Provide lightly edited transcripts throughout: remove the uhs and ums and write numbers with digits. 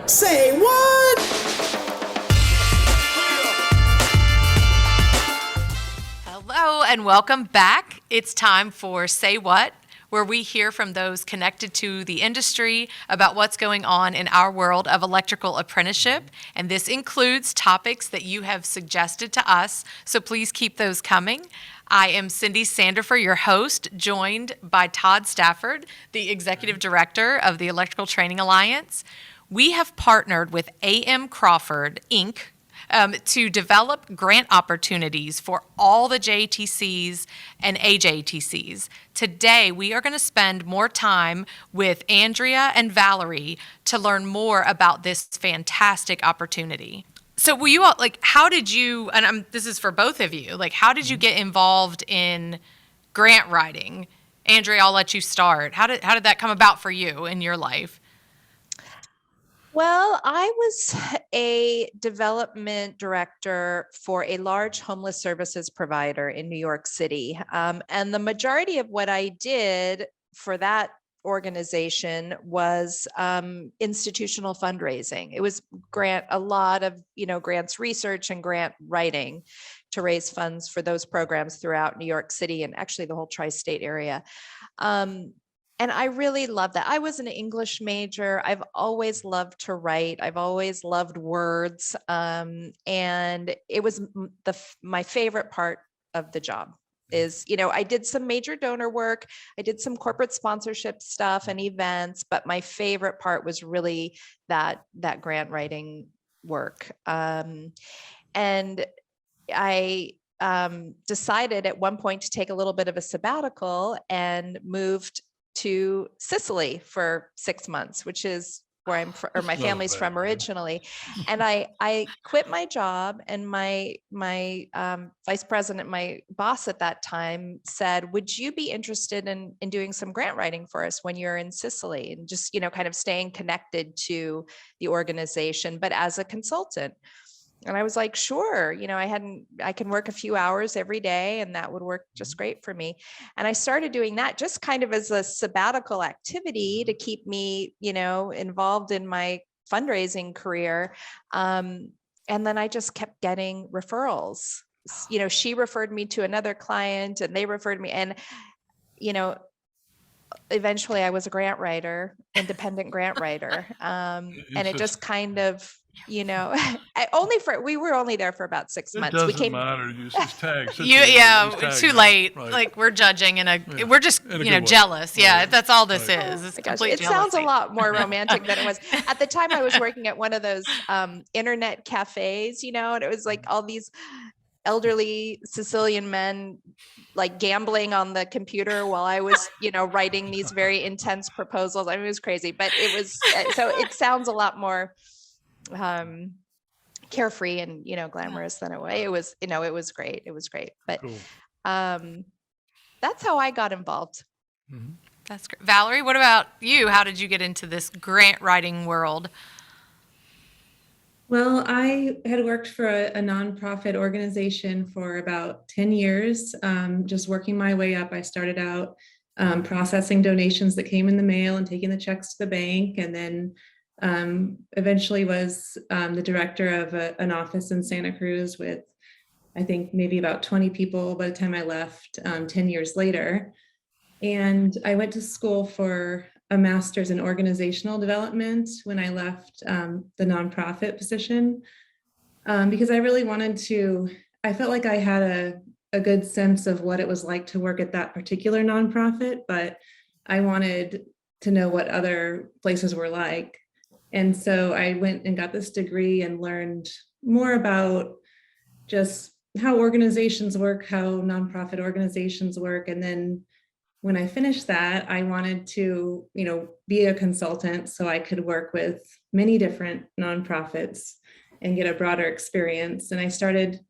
Say what? Hello and welcome back. It's time for Say What, where we hear from those connected to the industry about what's going on in our world of electrical apprenticeship. And this includes topics that you have suggested to us, so please keep those coming. I am Cindy Sandifer, your host, joined by Todd Stafford, the Executive Director of the Electrical Training Alliance. We have partnered with AM Crawford, Inc., to develop grant opportunities for all the JATCs and AJATCs. Today, we are going to spend more time with Andrea and Valerie to learn more about this fantastic opportunity. So will you all, how did you, and this is for both of you, how did you get involved in grant writing? Andrea, I'll let you start. How did that come about for you in your life? Well, I was a development director for a large homeless services provider in New York City. And the majority of what I did for that organization was institutional fundraising. It was a lot of, grants research and grant writing to raise funds for those programs throughout New York City and actually the whole tri-state area. And I really loved that. I was an English major. I've always loved to write. I've always loved words. And it was my favorite part of the job is, I did some major donor work. I did some corporate sponsorship stuff and events, but my favorite part was really that grant writing work. And I decided at one point to take a little bit of a sabbatical and moved to Sicily for 6 months, which is where I'm from, or my family's from originally. And I quit my job, and my vice president, my boss at that time, said, "Would you be interested in doing some grant writing for us when you're in Sicily, and just kind of staying connected to the organization, but as a consultant?" And I was like, sure, I can work a few hours every day, and that would work just great for me. And I started doing that just kind of as a sabbatical activity to keep me, involved in my fundraising career. And then I just kept getting referrals. She referred me to another client, and they referred me. And, eventually I was a grant writer, independent grant writer. And it just kind of, we were only there for about 6 months. It doesn't matter. Use these tags. It's too late. Right. We're judging we're just, jealous. Yeah, Right. that's all this Right. is. It's Gosh, complete it jealousy. sounds a lot more romantic than it was. At the time, I was working at one of those internet cafes, and it was like all these elderly Sicilian men gambling on the computer while I was, writing these very intense proposals. I mean, it was crazy, but it was, so it sounds a lot more carefree and, glamorous than it was. It was great. It was great. But Cool. that's how I got involved. Mm-hmm. That's great. Valerie, what about you? How did you get into this grant writing world? Well, I had worked for a nonprofit organization for about 10 years, just working my way up. I started out processing donations that came in the mail and taking the checks to the bank, and then eventually was the director of an office in Santa Cruz with, I think, maybe about 20 people by the time I left 10 years later. And I went to school for a master's in organizational development when I left the nonprofit position, because I really I felt like I had a good sense of what it was like to work at that particular nonprofit, but I wanted to know what other places were like. And so I went and got this degree and learned more about just how organizations work, how nonprofit organizations work. And then when I finished that, I wanted to, be a consultant so I could work with many different nonprofits and get a broader experience. And I started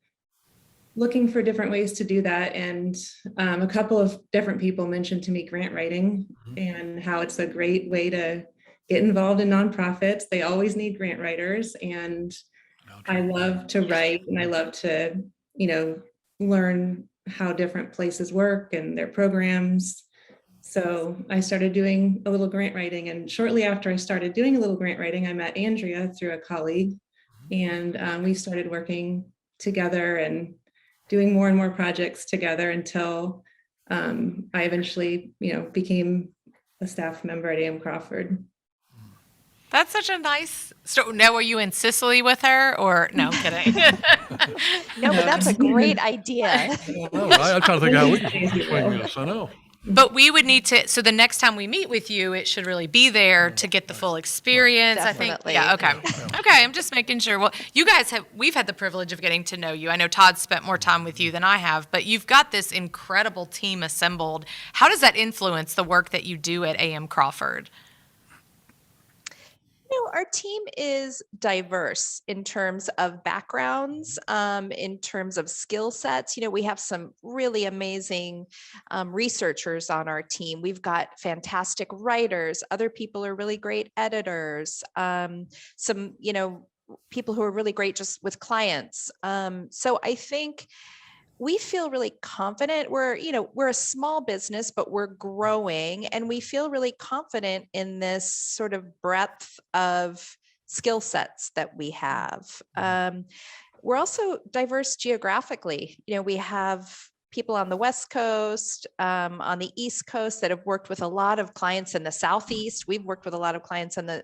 looking for different ways to do that. And a couple of different people mentioned to me grant writing and how it's a great way to get involved in nonprofits. They always need grant writers. And I love to write, and I love to, learn how different places work and their programs. So I started doing a little grant writing, and shortly after I started doing a little grant writing, I met Andrea through a colleague, and we started working together and doing more and more projects together until I eventually, became a staff member at AM Crawford. That's such a nice. So now, are you in Sicily with her, or no? I'm kidding. No, but that's a great idea. I'm trying to think how we can swing this. I know. But we would need to. So the next time we meet with you, it should really be there to get the full experience. I think. Definitely. Yeah. Okay. Okay. I'm just making sure. Well, you guys have. We've had the privilege of getting to know you. I know Todd spent more time with you than I have, but you've got this incredible team assembled. How does that influence the work that you do at AM Crawford? Our team is diverse in terms of backgrounds, in terms of skill sets. We have some really amazing researchers on our team. We've got fantastic writers. Other people are really great editors. Some, people who are really great just with clients. So I think we feel really confident. We're a small business, but we're growing, and we feel really confident in this sort of breadth of skill sets that we have. We're also diverse geographically. We have people on the West Coast, on the East Coast that have worked with a lot of clients in the Southeast. We've worked with a lot of clients in the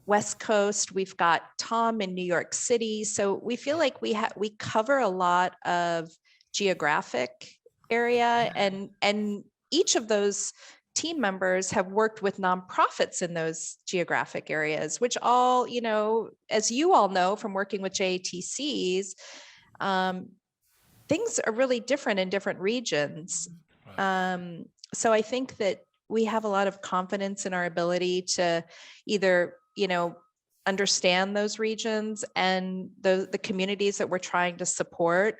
West Coast. We've got Tom in New York City. So we feel like we cover a lot of geographic area, and each of those team members have worked with nonprofits in those geographic areas, which all, as you all know from working with JATCs, things are really different in different regions. So I think that we have a lot of confidence in our ability to either understand those regions and the communities that we're trying to support,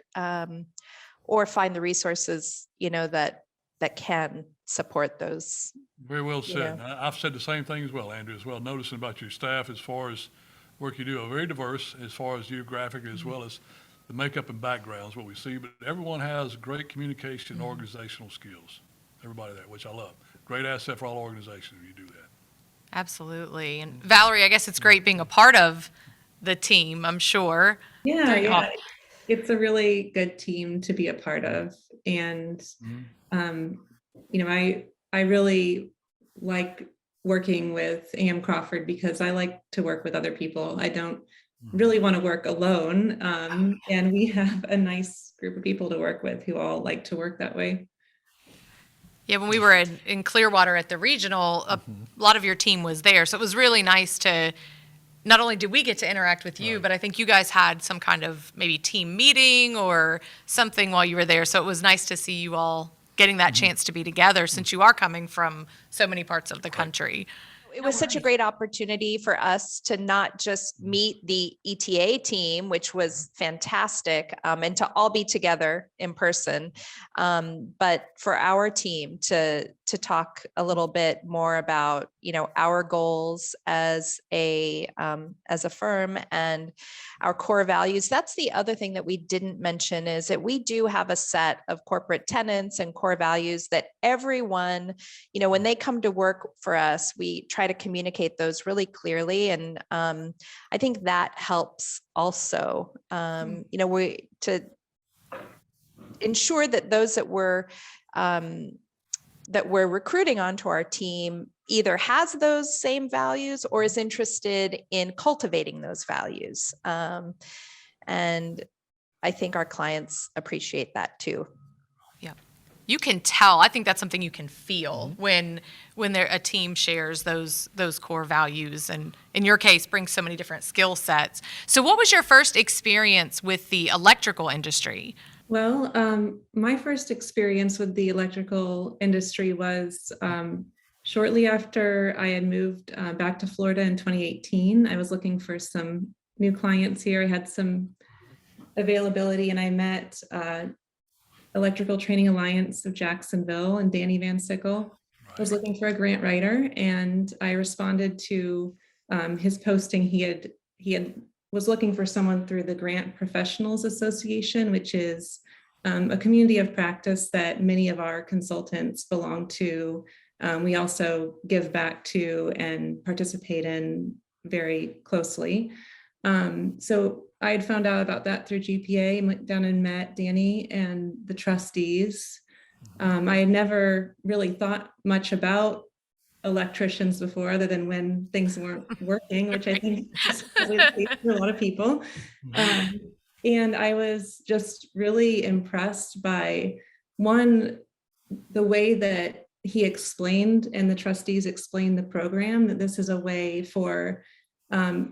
or find the resources, that can support those. Very well said. I've said the same thing as well, Andrew, as well, noticing about your staff as far as work you do are very diverse as far as geographic as well as the makeup and backgrounds, what we see, but everyone has great communication and organizational skills. Everybody there, which I love. Great asset for all organizations if you do that. Absolutely. And Valerie, I guess it's great being a part of the team, I'm sure. Yeah. It's a really good team to be a part of. And, I really like working with AM Crawford because I like to work with other people. I don't really want to work alone. And we have a nice group of people to work with who all like to work that way. Yeah, when we were in Clearwater at the regional, a lot of your team was there. So it was really nice to, not only did we get to interact with you, but I think you guys had some kind of maybe team meeting or something while you were there. So it was nice to see you all getting that chance to be together since you are coming from so many parts of the country. It was such a great opportunity for us to not just meet the ETA team, which was fantastic, and to all be together in person, but for our team to talk a little bit more about, our goals as a firm and our core values. That's the other thing that we didn't mention, is that we do have a set of corporate tenets and core values that everyone, when they come to work for us, we try to communicate those really clearly. And I think that helps also, to ensure that those that we're recruiting onto our team either has those same values or is interested in cultivating those values. And I think our clients appreciate that too. Yeah. You can tell. I think that's something you can feel when a team shares those core values, and in your case, brings so many different skill sets. So what was your first experience with the electrical industry? Well, my first experience with the electrical industry was shortly after I had moved back to Florida in 2018. I was looking for some new clients here. I had some availability, and I met Electrical Training Alliance of Jacksonville and Danny Van Sickle. I was looking for a grant writer, and I responded to his posting. He was looking for someone through the Grant Professionals Association, which is a community of practice that many of our consultants belong to. We also give back to and participate in very closely. So I had found out about that through GPA and went down and met Danny and the trustees. I had never really thought much about electricians before, other than when things weren't working, which I think is probably the case for a lot of people. And I was just really impressed by, one, the way that he explained and the trustees explained the program, that this is a way for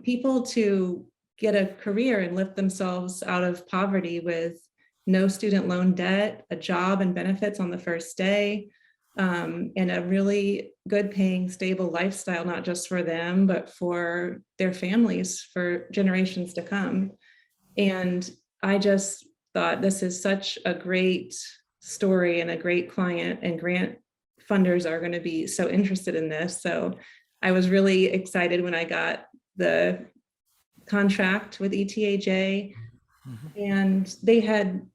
people to get a career and lift themselves out of poverty with no student loan debt, a job and benefits on the first day, and a really good paying, stable lifestyle, not just for them, but for their families for generations to come. And I just thought this is such a great story and a great client, and grant funders are going to be so interested in this. So I was really excited when I got the contract with ETAJ, and they had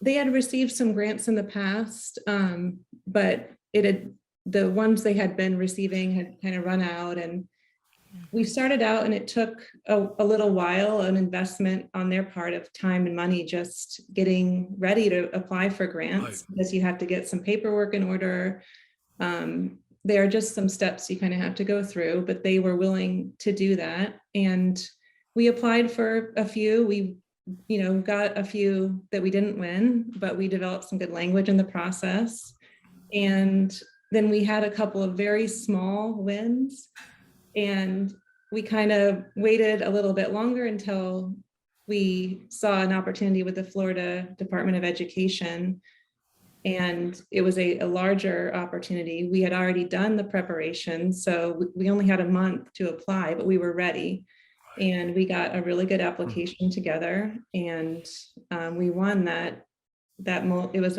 received some grants in the past, but the ones they had been receiving had kind of run out, and we started out, and it took a little while, an investment on their part of time and money, just getting ready to apply for grants, because you have to get some paperwork in order. There are just some steps you kind of have to go through, but they were willing to do that. And we applied for a few. We, got a few that we didn't win, but we developed some good language in the process. And then we had a couple of very small wins, and we kind of waited a little bit longer until we saw an opportunity with the Florida Department of Education. And it was a larger opportunity. We had already done the preparation, so we only had a month to apply, but we were ready. And we got a really good application together, and we won that. It was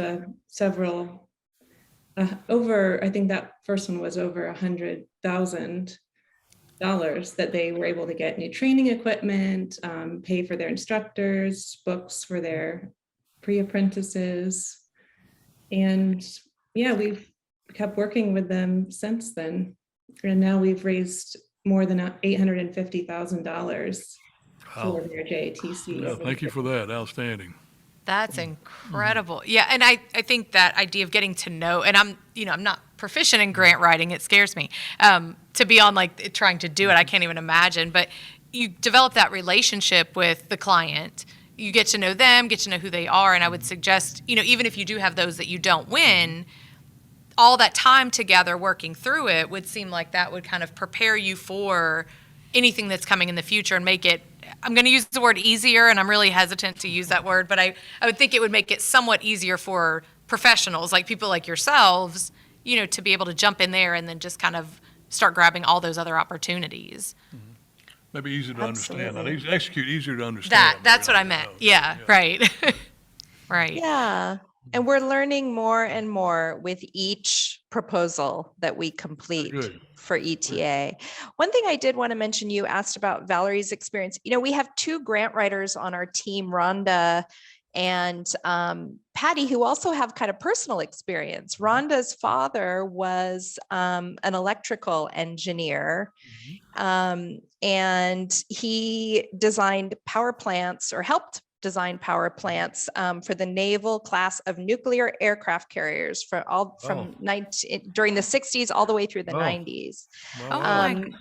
I think that first one was over $100,000 that they were able to get new training equipment, pay for their instructors, books for their pre-apprentices. And yeah, we've kept working with them since then. And now we've raised more than $850,000 for their JATCs. Yeah, thank you for that. Outstanding. That's incredible. Yeah, and I think that idea of getting to know, and I'm not proficient in grant writing, it scares me. To be on trying to do it, I can't even imagine, but you develop that relationship with the client. You get to know them, get to know who they are, and I would suggest, even if you do have those that you don't win, all that time together working through it would seem like that would kind of prepare you for anything that's coming in the future and make it, I'm going to use the word easier, and I'm really hesitant to use that word, but I would think it would make it somewhat easier for professionals, like people like yourselves, to be able to jump in there and then just kind of start grabbing all those other opportunities. Maybe easier to understand. Not easy, execute, easier to understand. That's what I meant. Yeah, right. Right. Yeah. And we're learning more and more with each proposal that we complete for ETA. One thing I did want to mention, you asked about Valerie's experience. We have two grant writers on our team, Rhonda and Patty, who also have kind of personal experience. Rhonda's father was an electrical engineer, and he designed power plants, or helped design power plants for the naval class of nuclear aircraft carriers during the 60s all the way through the 90s. Oh my gosh.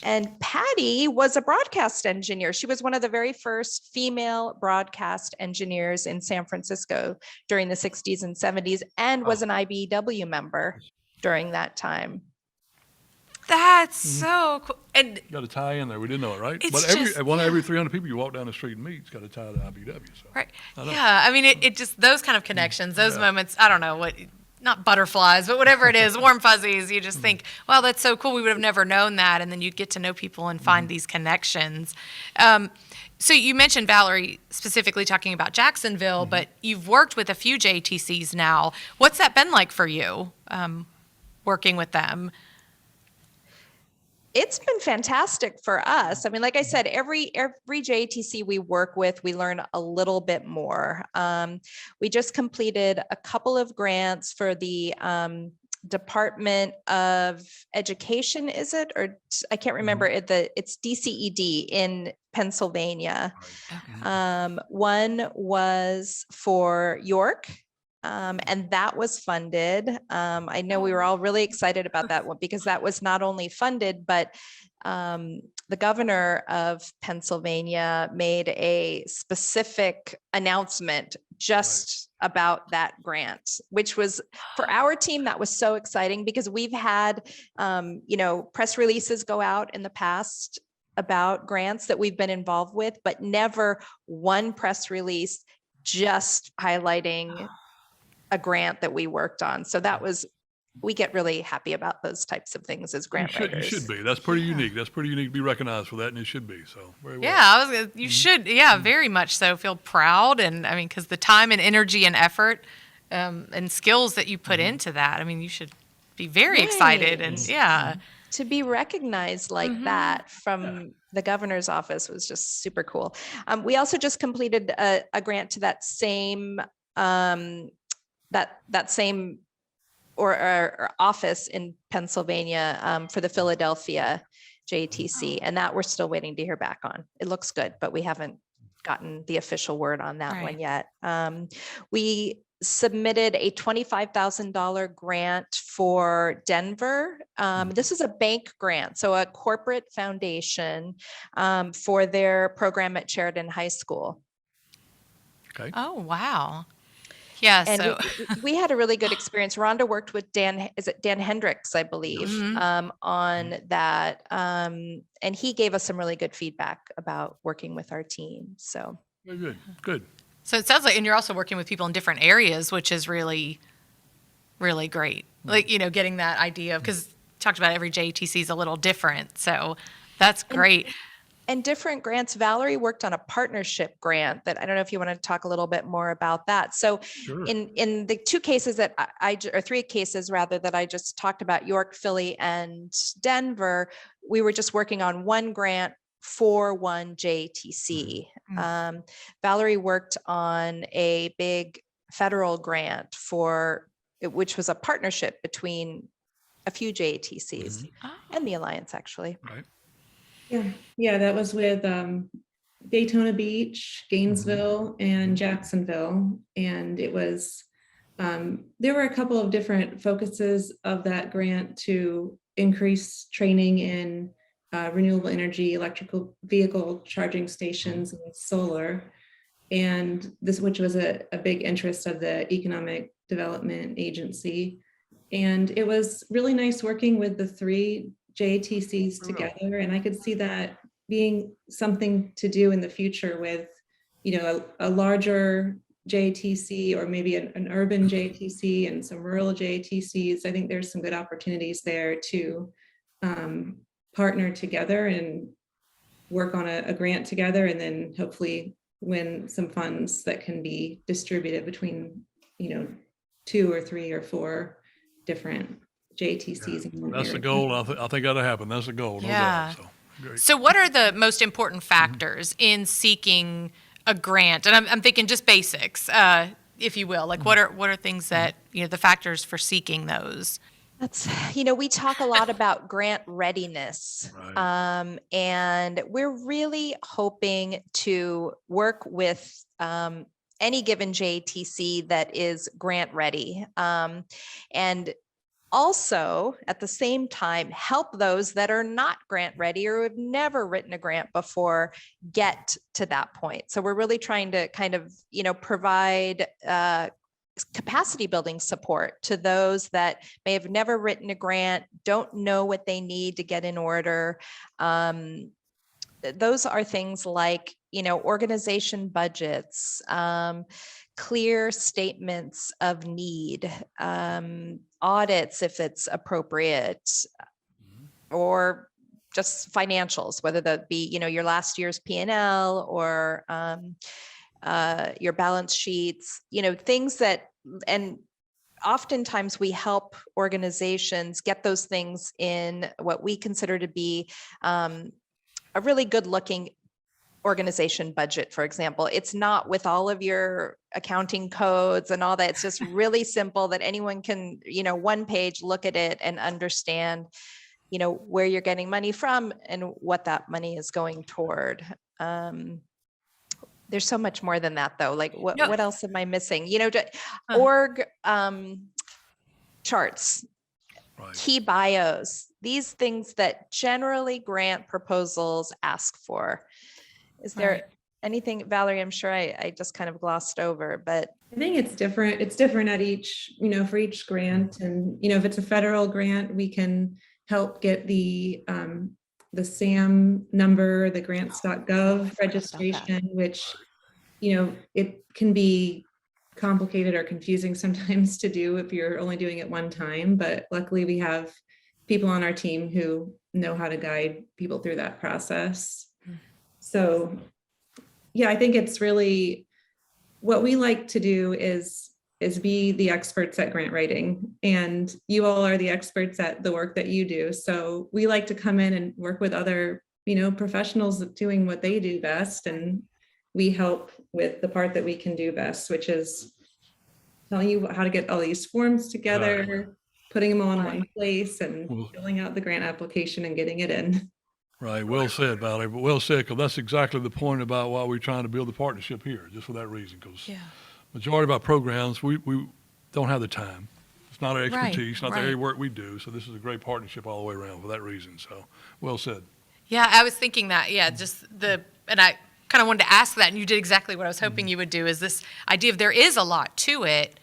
And Patty was a broadcast engineer. She was one of the very first female broadcast engineers in San Francisco during the 60s and 70s, and was an IBEW member during that time. That's so cool. And got to tie in there. We didn't know it, right? It's But every 300 people you walk down the street and meet, it's got to tie to IBW. So. Right. Yeah. I mean, it just, those kind of connections, those moments, I don't know what, not butterflies, but whatever it is, warm fuzzies, you just think, wow, that's so cool. We would have never known that. And then you'd get to know people and find these connections. So you mentioned, Valerie, specifically talking about Jacksonville, but you've worked with a few JTCs now. What's that been like for you, working with them? It's been fantastic for us. I mean, like I said, every JATC we work with, we learn a little bit more. We just completed a couple of grants for the Department of Education, is it? Or I can't remember. It's DCED in Pennsylvania. One was for York. And that was funded. I know we were all really excited about that one because that was not only funded, but the governor of Pennsylvania made a specific announcement just about that grant, which was for our team, that was so exciting because we've had, press releases go out in the past about grants that we've been involved with, but never one press release just highlighting a grant that we worked on. So that was, we get really happy about those types of things as grant writers. You should be. That's pretty unique. That's pretty unique to be recognized for that, and it should be. So very well. Yeah, you should. Yeah, very much so. Feel proud, and I mean, because the time and energy and effort and skills that you put into that, I mean, you should be very excited. And to be recognized like that from the governor's office was just super cool. We also just completed a grant to that same that same or office in Pennsylvania for the Philadelphia JATC, and that we're still waiting to hear back on. It looks good, but we haven't gotten the official word on that one yet. We submitted a $25,000 grant for Denver. This is a bank grant, so a corporate foundation for their program at Sheridan High School. Okay. Oh, wow. Yeah, And so we had a really good experience. Rhonda worked with Dan Hendricks, I believe, on that. And he gave us some really good feedback about working with our team. So Very good. Good. so it sounds like, and you're also working with people in different areas, which is really, really great. Like, getting that idea of, because talked about every JATC is a little different. So that's great. And different grants. Valerie worked on a partnership grant that I don't know if you want to talk a little bit more about that. So in the two cases that or three cases rather, that I just talked about, York, Philly, and Denver, we were just working on one grant for one JATC. Valerie worked on a big federal grant which was a partnership between a few JATCs and the Alliance, actually. Right. Yeah, that was with Daytona Beach, Gainesville, and Jacksonville. And it was, there were a couple of different focuses of that grant to increase training in renewable energy, electrical vehicle charging stations, and solar. And this, which was a big interest of the Economic Development Agency. And it was really nice working with the three JATCs together. And I could see that being something to do in the future with, a larger JATC or maybe an urban JATC and some rural JATCs. I think there's some good opportunities there to partner together and work on a grant together, and then hopefully win some funds that can be distributed between, 2 or 3 or 4 different JATCs. That's the goal. I think that'll happen. That's the goal. No doubt. So, great. So what are the most important factors in seeking a grant? And I'm thinking just basics, if you will. Like what are things that, the factors for seeking those? That's, we talk a lot about grant readiness, and we're really hoping to work with any given JATC that is grant ready. And also, at the same time, help those that are not grant ready or have never written a grant before get to that point. So we're really trying to kind of, provide capacity building support to those that may have never written a grant, don't know what they need to get in order. Those are things like, organization budgets, clear statements of need, audits if it's appropriate, or just financials, whether that be, your last year's P&L or your balance sheets, things that, and oftentimes we help organizations get those things in what we consider to be a really good looking organization budget, for example. It's not with all of your accounting codes and all that. It's just really simple that anyone can, one page, look at it and understand, where you're getting money from and what that money is going toward. There's so much more than that though. Like what else am I missing? Org charts, Right. key bios, these things that generally grant proposals ask for. Is there anything, Valerie, I'm sure I just kind of glossed over, but I think it's different. It's different at each, for each grant. And, if it's a federal grant, we can help get the SAM number, the grants.gov registration, which, it can be complicated or confusing sometimes to do if you're only doing it one time. But luckily we have people on our team who know how to guide people through that process. So yeah, I think it's really what we like to do is be the experts at grant writing, and you all are the experts at the work that you do. So we like to come in and work with other, professionals doing what they do best. And we help with the part that we can do best, which is telling you how to get all these forms together, putting them all in one place and filling out the grant application and getting it in. Right. Well said, Valerie. But well said, because that's exactly the point about why we're trying to build the partnership here, just for that reason. Because majority of our programs, we don't have the time. It's not our expertise, not the area of work we do. So this is a great partnership all the way around for that reason. So well said. Yeah, I was thinking that. Yeah, and I kind of wanted to ask that, and you did exactly what I was hoping you would do, is this idea of there is a lot to it.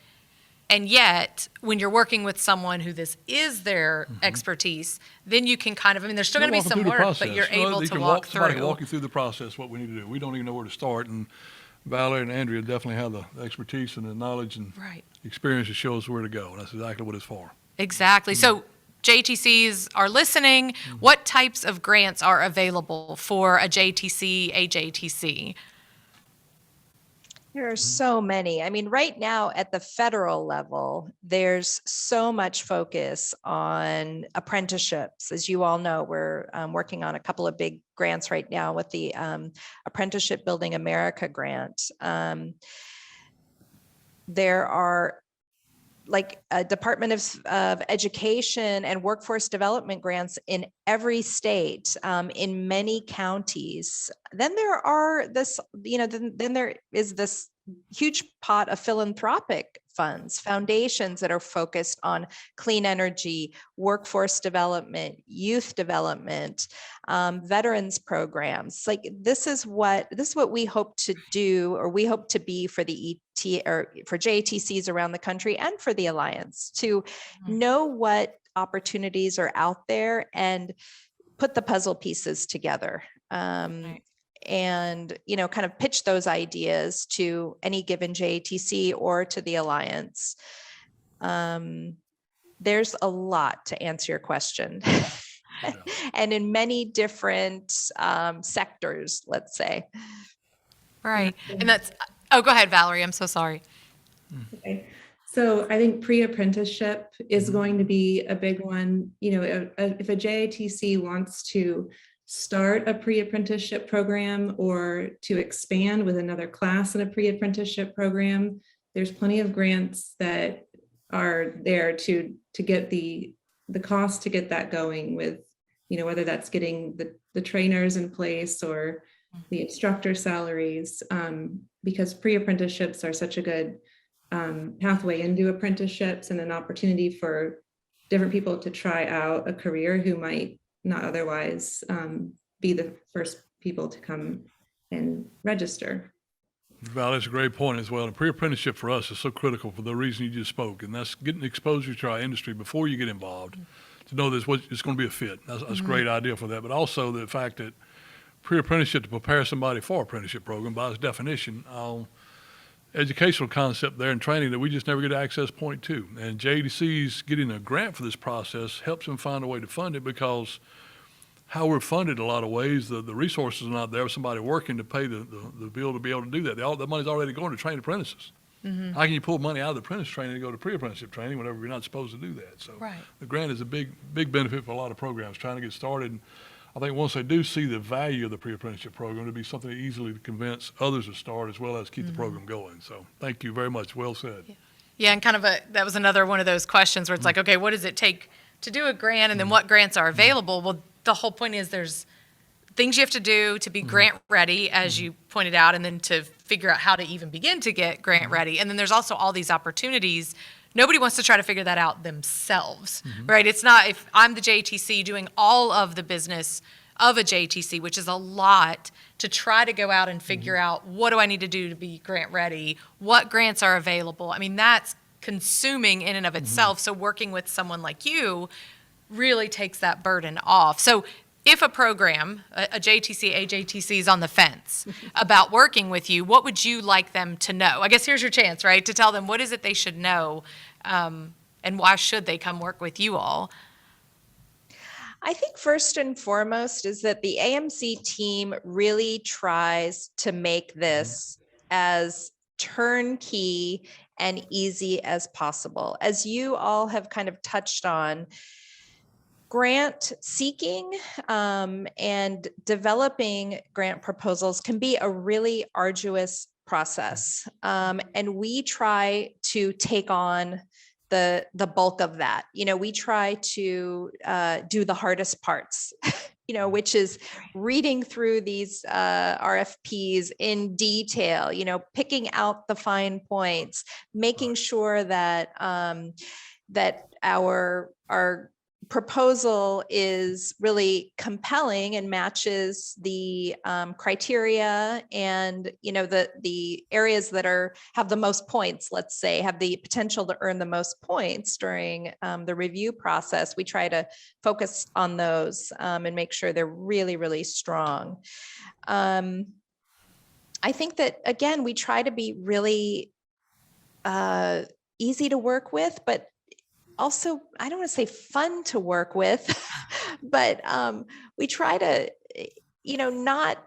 And yet, when you're working with someone who this is their expertise, then you can kind of, there's still going to be some work, but you're able to walk through. Somebody can walk you through the process, what we need to do. We don't even know where to start. And Valerie and Andrea definitely have the expertise and the knowledge and experience to show us where to go. And that's exactly what it's for. Exactly. So JTCs are listening. What types of grants are available for a JTC, AJTC? There are so many. Right now at the federal level, there's so much focus on apprenticeships. As you all know, we're working on a couple of big grants right now with the Apprenticeship Building America grant. There are like a Department of Education and Workforce Development grants in every state, in many counties. Then there are then there is this huge pot of philanthropic funds, foundations that are focused on clean energy, workforce development, youth development, veterans programs. Like this is what we hope to do, or we hope to be for the or for JATCs around the country and for the Alliance, to know what opportunities are out there and put the puzzle pieces together. And, kind of pitch those ideas to any given JATC or to the Alliance. There's a lot to answer your question. And in many different sectors, let's say. Right. And go ahead, Valerie. I'm so sorry. Okay. So I think pre-apprenticeship is going to be a big one. If a JATC wants to start a pre-apprenticeship program or to expand with another class in a pre-apprenticeship program, there's plenty of grants that are there to get the cost to get that going, with whether that's getting the trainers in place or the instructor salaries, because pre-apprenticeships are such a good pathway into apprenticeships and an opportunity for different people to try out a career who might not otherwise be the first people to come and register. Val, that's a great point as well. And pre-apprenticeship for us is so critical for the reason you just spoke, and that's getting exposure to our industry before you get involved, to know that it's going to be a fit. That's a great idea for that. But also the fact that pre-apprenticeship, to prepare somebody for apprenticeship program, by its definition, educational concept there and training that we just never get access point to. And JATCs getting a grant for this process helps them find a way to fund it, because how we're funded a lot of ways, the resources are not there. Somebody working to pay the bill to be able to do that. The money's already going to train apprentices. How can you pull money out of the apprentice training and go to pre-apprenticeship training whenever you're not supposed to do that? So Right. the grant is a big benefit for a lot of programs trying to get started. And I think once they do see the value of the pre-apprenticeship program, it'll be something easily to convince others to start as well as keep the program going. So thank you very much. Well said. Yeah, and that was another one of those questions where it's like, okay, what does it take to do a grant, and then what grants are available? Well, the whole point is there's things you have to do to be grant ready, as you pointed out, and then to figure out how to even begin to get grant ready. And then there's also all these opportunities. Nobody wants to try to figure that out themselves, right? It's not, if I'm the JTC doing all of the business of a JTC, which is a lot, to try to go out and figure out, what do I need to do to be grant ready? What grants are available? I mean, that's consuming in and of itself. So working with someone like you really takes that burden off. So if a program, a JTC, AJTC is on the fence about working with you, what would you like them to know? I guess here's your chance, right, to tell them what is it they should know, and why should they come work with you all? I think first and foremost is that the AMC team really tries to make this as turnkey and easy as possible. As you all have kind of touched on, grant seeking and developing grant proposals can be a really arduous process. And we try to take on the bulk of that. We try to do the hardest parts, which is reading through these RFPs in detail, picking out the fine points, making sure that that our proposal is really compelling and matches the criteria, and the areas that have the most points, let's say, have the potential to earn the most points during the review process. We try to focus on those and make sure they're really, really strong. I think that, again, we try to be really easy to work with, but also, I don't want to say fun to work with, but we try to, not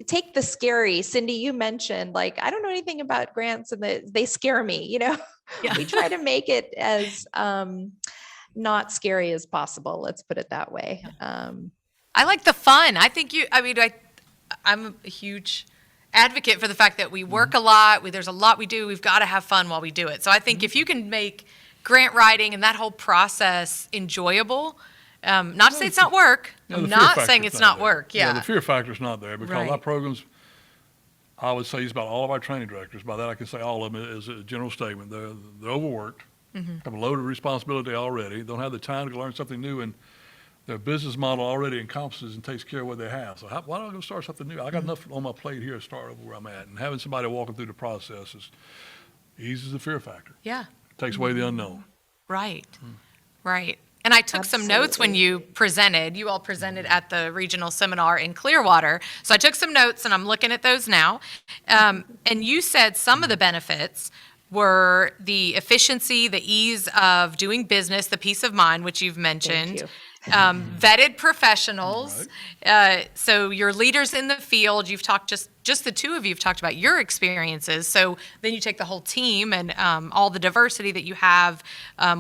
take the scary. Cindy, you mentioned, like, I don't know anything about grants and they scare me, Yeah. We try to make it as not scary as possible. Let's put it that way. I like the fun. I think I'm a huge advocate for the fact that we work a lot. There's a lot we do. We've got to have fun while we do it. So I think if you can make grant writing and that whole process enjoyable, not to say it's not work. I'm not saying it's not work. Yeah. The fear factor's not there because Right. our programs, I would say, it's about all of our training directors. By that, I can say all of them as a general statement. They're overworked, have a load of responsibility already, don't have the time to learn something new, and their business model already encompasses and takes care of what they have. So why don't I go start something new? I got enough on my plate here to start over where I'm at. And having somebody walking through the process eases the fear factor. Yeah. Takes away the unknown. Right. Right. And I took some notes when Absolutely. you all presented at the regional seminar in Clearwater. So I took some notes and I'm looking at those now. And you said some of the benefits were the efficiency, the ease of doing business, the peace of mind, which you've mentioned. you. Vetted professionals. So your leaders in the field, you've talked, just the two of you have talked about your experiences. So then you take the whole team and all the diversity that you have,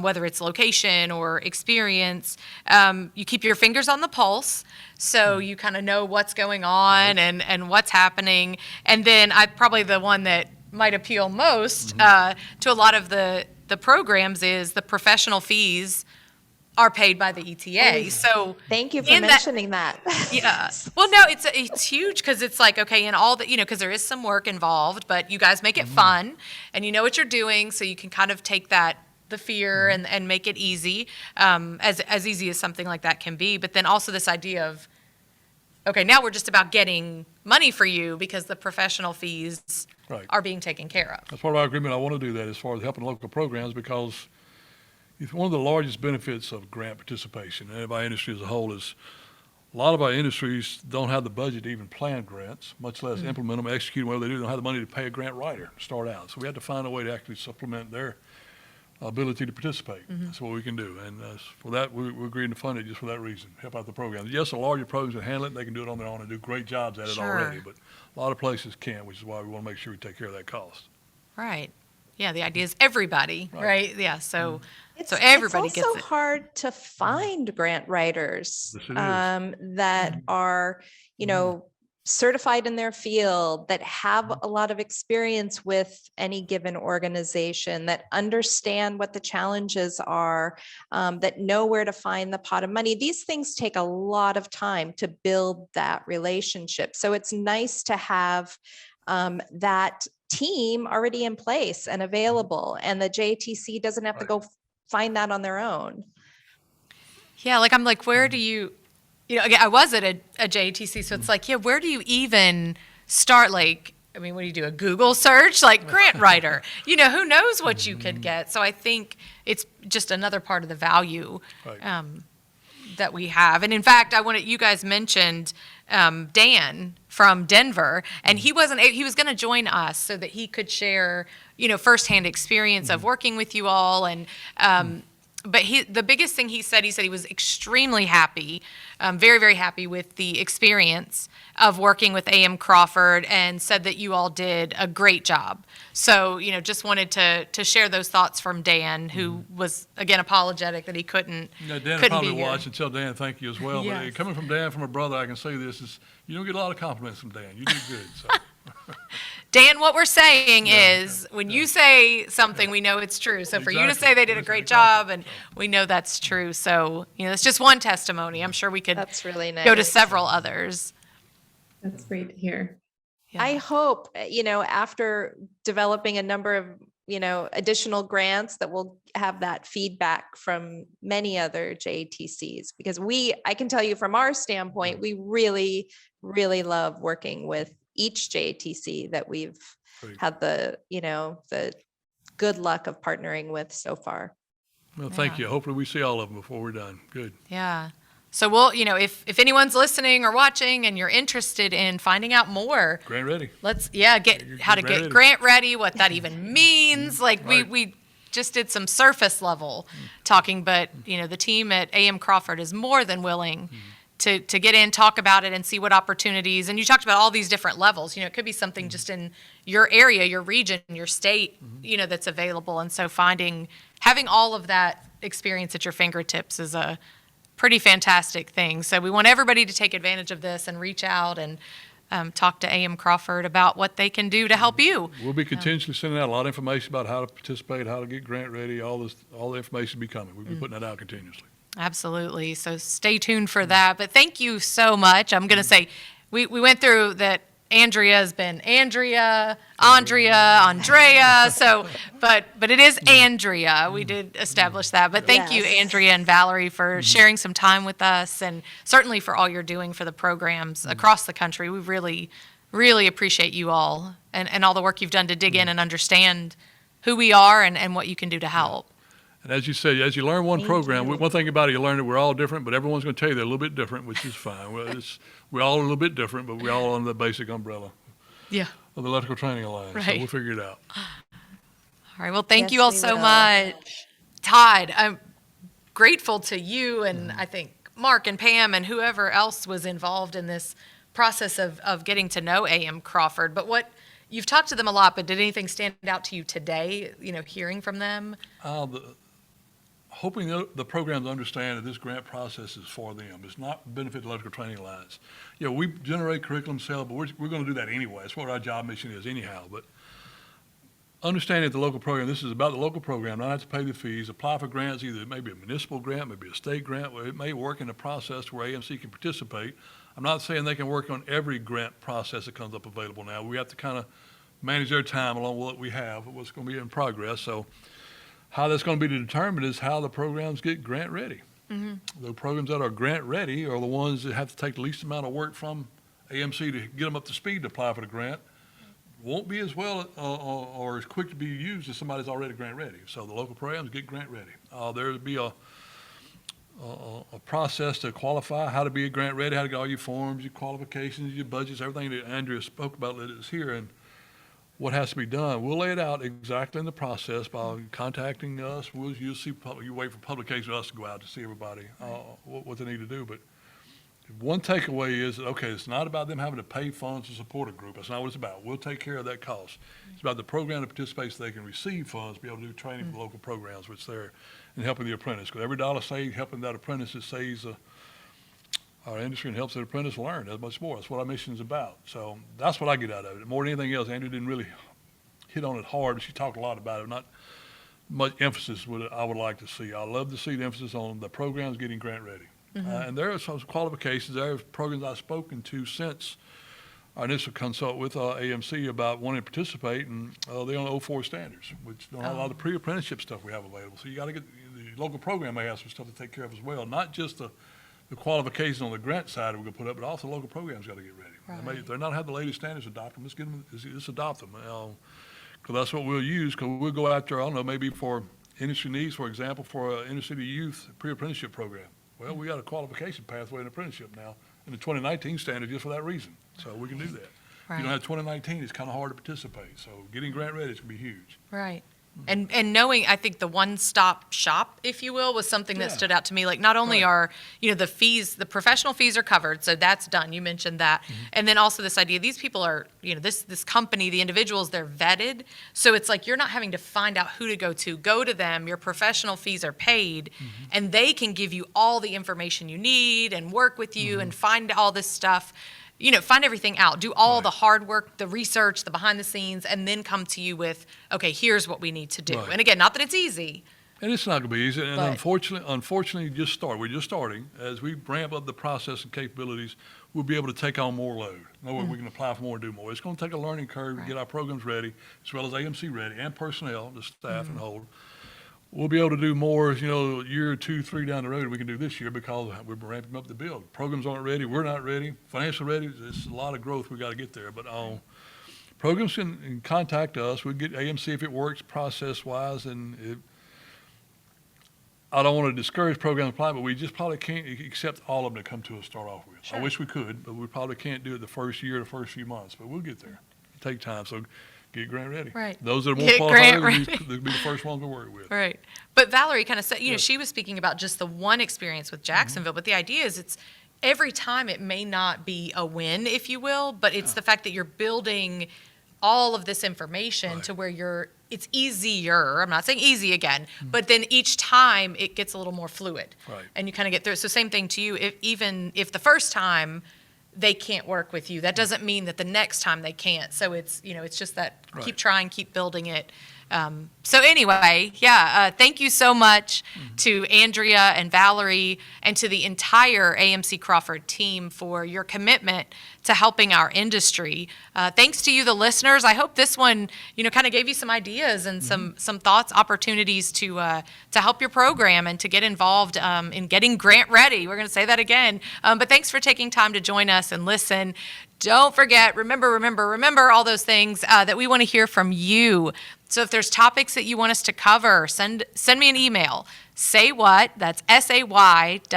whether it's location or experience. You keep your fingers on the pulse, so you kind of know what's going on and what's happening. And then probably the one that might appeal most to a lot of the programs is the professional fees are paid by the ETA. So Thank you for mentioning that. Yeah. Well, no, it's huge because it's like, okay, and all that, because there is some work involved, but you guys make it fun and you know what you're doing. So you can kind of take the fear and make it easy, as easy as something like that can be. But then also this idea of, okay, now we're just about getting money for you because the professional fees are being taken care of. That's part of our agreement. I want to do that as far as helping local programs, because it's one of the largest benefits of grant participation and of our industry as a whole is a lot of our industries don't have the budget to even plan grants, much less implement them, execute them. Whether they don't have the money to pay a grant writer to start out. So we have to find a way to actually supplement their ability to participate. That's what we can do. And for that, we're agreeing to fund it just for that reason, help out the programs. Yes, the larger programs that handle it, they can do it on their own and do great jobs at it already. But a lot of places can't, which is why we want to make sure we take care of that cost. Right. yeah, the idea is everybody, right? Yeah, so It's everybody it's gets also it. hard to find grant writers Yes, it is. that are, certified in their field, that have a lot of experience with any given organization, that understand what the challenges are, that know where to find the pot of money. These things take a lot of time to build that relationship. So it's nice to have that team already in place and available, and the JTC doesn't have to go find that on their own. Yeah, like I'm like, where do you, again, I was at a JATC, so it's like, yeah, where do you even start? Like, I mean, what do you do? A Google search, like grant writer? Who knows what you could get? So I think it's just another part of the value Right. that we have. And in fact, you guys mentioned Dan from Denver, and he was going to join us so that he could share, firsthand experience of working with you all. And, but the biggest thing he said he was extremely happy, very, very happy with the experience of working with AM Crawford, and said that you all did a great job. So, just wanted to share those thoughts from Dan, who was, again, apologetic that he couldn't Dan will couldn't probably be here. watch and tell Dan thank you as well. Yes. But coming from Dan, from a brother, I can say this is you don't get a lot of compliments from Dan. You do good. So. Dan, what we're saying is when you say something, we know it's true. So for you to Exactly. say they did a Listen, great exactly. job, and we know that's true. So, it's just one testimony. I'm sure we could That's really nice. go to several others. That's great to hear. Yeah. I hope, after developing a number of, additional grants, that we'll have that feedback from many other JTCs, because I can tell you from our standpoint, we really, really love working with each JTC that we've Great. had the good luck of partnering with so far. Well, thank Yeah. you. Hopefully we see all of them before we're done. Good. Yeah. So we'll, if anyone's listening or watching and you're interested in finding out more, Grant ready. let's, get how to grant get ready. grant ready, what that even means. Like Right. we just did some surface level talking, but the team at AM Crawford is more than willing to get in, talk about it, and see what opportunities. And you talked about all these different levels. It could be something just in your area, your region, your state, that's available. And so having all of that experience at your fingertips is a pretty fantastic thing. So we want everybody to take advantage of this and reach out and talk to AM Crawford about what they can do to help you. We'll be continuously sending out a lot of information about how to participate, how to get grant ready, all the information will be coming. We'll be putting that out continuously. Absolutely. So stay tuned for that. But thank you so much. I'm going to say we went through that. Andrea has been Andrea, Andrea. So, but it is Andrea. We did establish that. But thank you, Yes. Andrea and Valerie, for sharing some time with us, and certainly for all you're doing for the programs across the country. We really, really appreciate you all and all the work you've done to dig in and understand who we are and what you can do to help. And as you said, as you learn one Thank program, you. one thing about it, you learn that we're all different, but everyone's going to tell you they're a little bit different, which is fine. We're all a little bit different, but we're all under the basic umbrella Yeah. of the Electrical Training Alliance. So Right. we'll figure it out. All right. Well, thank Yes, you all we so will. much. Todd, I'm grateful to you, and I think Mark and Pam and whoever else was involved in this process of getting to know AM Crawford. But you've talked to them a lot, but did anything stand out to you today, hearing from them? Hoping the programs understand that this grant process is for them. It's not benefit the Electrical Training Alliance. We generate curriculum sale, but we're going to do that anyway. That's what our job mission is anyhow. But understanding that the local program, this is about the local program, not have to pay the fees, apply for grants, either it may be a municipal grant, maybe a state grant, where it may work in a process where AMC can participate. I'm not saying they can work on every grant process that comes up available now. We have to kind of manage their time along with what we have, what's going to be in progress. So how that's going to be determined is how the programs get grant ready. The programs that are grant ready are the ones that have to take the least amount of work from AMC to get them up to speed to apply for the grant. Won't be as well or as quick to be used as somebody's already grant ready. So the local programs get grant ready. There'll be a process to qualify, how to be a grant ready, how to get all your forms, your qualifications, your budgets, everything that Andrea spoke about that is here, and what has to be done. We'll lay it out exactly in the process by contacting us. You'll see, you wait for publication of us to go out to see everybody, what they need to do. But one takeaway is, okay, it's not about them having to pay funds to support a group. That's not what it's about. We'll take care of that cost. It's about the program that participates so they can receive funds, be able to do training for local programs, which they're in helping the apprentice. Because every dollar saved helping that apprentice, it saves our industry and helps the apprentice learn that much more. That's what our mission is about. So that's what I get out of it. More than anything else, Andrew didn't really hit on it hard, but she talked a lot about it. Not much emphasis I would like to see. I love to see the emphasis on the programs getting grant ready. And there are some qualifications. There are programs I've spoken to since our initial consult with AMC about wanting to participate, and they're on 04 standards, which don't have a lot of the pre-apprenticeship stuff we have available. So you got to get the local program may have some stuff to take care of as well, not just the qualifications on the grant side we're going to put up, but also local programs got to get ready. If they're not have the latest standards, adopt them. Let's adopt them. Because that's what we'll use. Because we'll go after, I don't know, maybe for industry needs, for example, for an inner city youth pre-apprenticeship program. Well, we got a qualification pathway in apprenticeship now in the 2019 standard just for that reason. So we can do that. If you don't have 2019, it's kind of hard to participate. So getting grant ready is going to be huge. Right. And knowing, I think the one-stop shop, if you will, was something that stood out to me. Like, not only are, the fees, the professional fees are covered, so that's done. You mentioned that. And then also this idea, these people are, this company, the individuals, they're vetted. So it's like you're not having to find out who to go to. Go to them. Your professional fees are paid, and they can give you all the information you need and work with you and find all this stuff. Find everything out, do all the hard work, the research, the behind the scenes, and then come to you with, okay, here's what we need to do. And again, not that it's easy. And it's not going to be easy. And unfortunately, we're just starting. As we ramp up the process and capabilities, we'll be able to take on more load. In other words, we can apply for more and do more. It's going to take a learning curve to get our programs ready, as well as AMC ready, and personnel, the staff and whole. We'll be able to do more, year 2, 3 down the road we can do this year because we're ramping up the build. Programs aren't ready. We're not ready. Financial ready. It's a lot of growth we got to get there. But programs can contact us. We get AMC if it works process-wise. And I don't want to discourage program applying, but we just probably can't accept all of them that come to us to start off with. Sure. I wish we could, but we probably can't do it the first year, the first few months. But we'll get there. It'll take time. So get grant ready. Right. Those that are more Get grant qualified, ready. they'll be the first ones to work with. Right. But Valerie kind of said, she was speaking about just the one experience with Jacksonville, but the idea is it's every time it may not be a win, if you will, but it's the fact that you're building all of this information to where it's easier. I'm not saying easy again, but then each time it gets a little more fluid. Right. And you kind of get through it. So same thing to you. Even if the first time they can't work with you, that doesn't mean that the next time they can't. So it's, it's just that keep trying, keep building it. So anyway, thank you so much to Andrea and Valerie and to the entire AMC Crawford team for your commitment to helping our industry. Thanks to you, the listeners. I hope this one, kind of gave you some ideas and some thoughts, opportunities to help your program and to get involved in getting grant ready. We're going to say that again. But thanks for taking time to join us and listen. Don't forget, remember all those things that we want to hear from you. So if there's topics that you want us to cover, send me an email. Say what? That's SAYWATT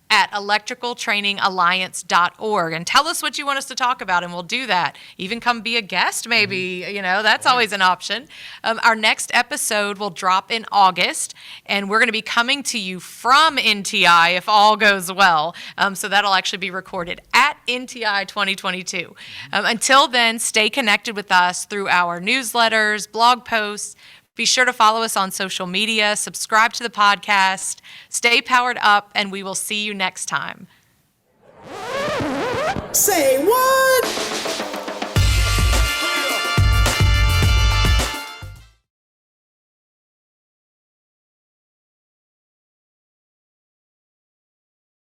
at electricaltrainingalliance.org, and tell us what you want us to talk about, and we'll do that. Even come be a guest, maybe. That's always an option. Our next episode will drop in August, and we're going to be coming to you from NTI if all goes well. So that'll actually be recorded at NTI 2022. Until then, stay connected with us through our newsletters, blog posts. Be sure to follow us on social media, subscribe to the podcast, stay powered up, and we will see you next time. Say what?